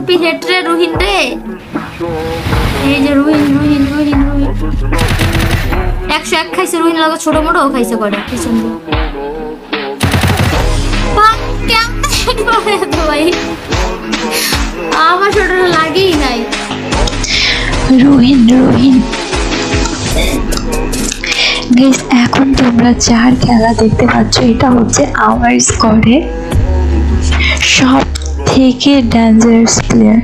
UP head রে রুহিন রে। এই যে রুহিন রুহিন রুহিন রুহিন 101 খাইছে রুহিন লাগা ছোট মোটো খাইছে করে পিছন দিয়ে ভাই আমার ছোট লাগেই নাই রুহিন রুহিন গাইস এখন তোমরা যার খেলা দেখতে পাচ্ছ এটা হচ্ছে আমার স্কোয়াডে সব থেকে ডেঞ্জারাস প্লেয়ার।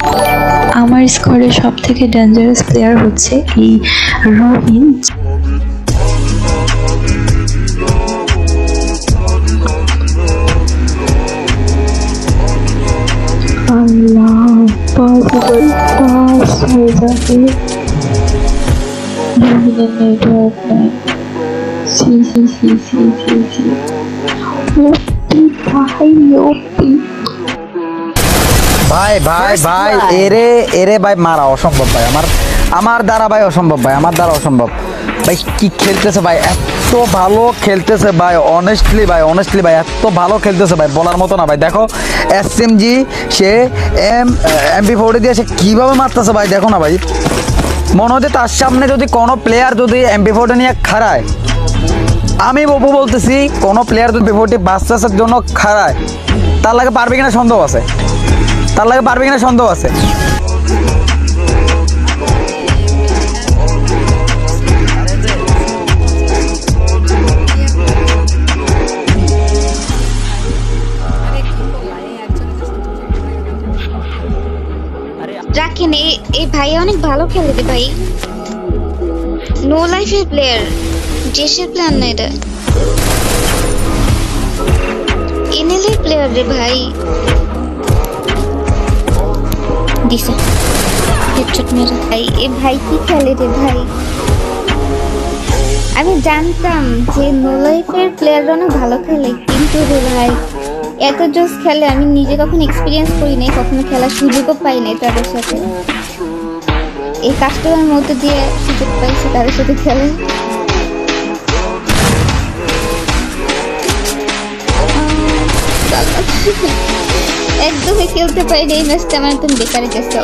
আমার স্কোয়াডে সব থেকে ডেঞ্জারাস প্লেয়ার হচ্ছে এই রুহিন। আল্লাহ রুহিনের নেটওয়ার্ক নাই। ভাই ভাই ভাই এরে এরে ভাই মারা অসম্ভব ভাই আমার দ্বারা ভাই অসম্ভব ভাই আমার দ্বারা অসম্ভব ভাই কি খেলতেছে ভাই এত ভালো খেলতেছে ভাই অনেস্টলি ভাই এত ভালো খেলতেছে ভাই বলার মতো না ভাই দেখো এসএমজি সে MP40 দিয়ে সে কীভাবে মারতেছে ভাই দেখো না ভাই মনে হচ্ছে তার সামনে যদি কোনো প্লেয়ার যদি MP40 নিয়ে খাড়ায় আমি বাবু বলতেছি কোনো প্লেয়ার যদি MP40 বাচ্চার জন্য খাড়ায় তার লাগে পারবে কিনা সন্দেহ আছে রাখেন এই ভাই অনেক ভালো খেলে রে ভাই নো লাইফের প্লেয়ার জেসের প্লেয়ার না এটা এনএলের প্লেয়ার রে ভাই দিছে হেডশট মেরে ভাই এ ভাই কি খেলে রে ভাই আমি জানতাম যে নো লাইফের প্লেয়ার অনেক ভালো খেলে কিন্তু রে ভাই এত জোস খেলে আমি নিজে কখনো এক্সপিরিয়েন্স করি নাই কখনো খেলার সুযোগও পাই নাই তাদের সাথে এই কাস্টমারের মধ্যে দিয়ে সুযোগ পাইছি তাদের সাথে খেলে একদমই খেলতে পারি এই ম্যাচটা আমার একদম বেকার গেছে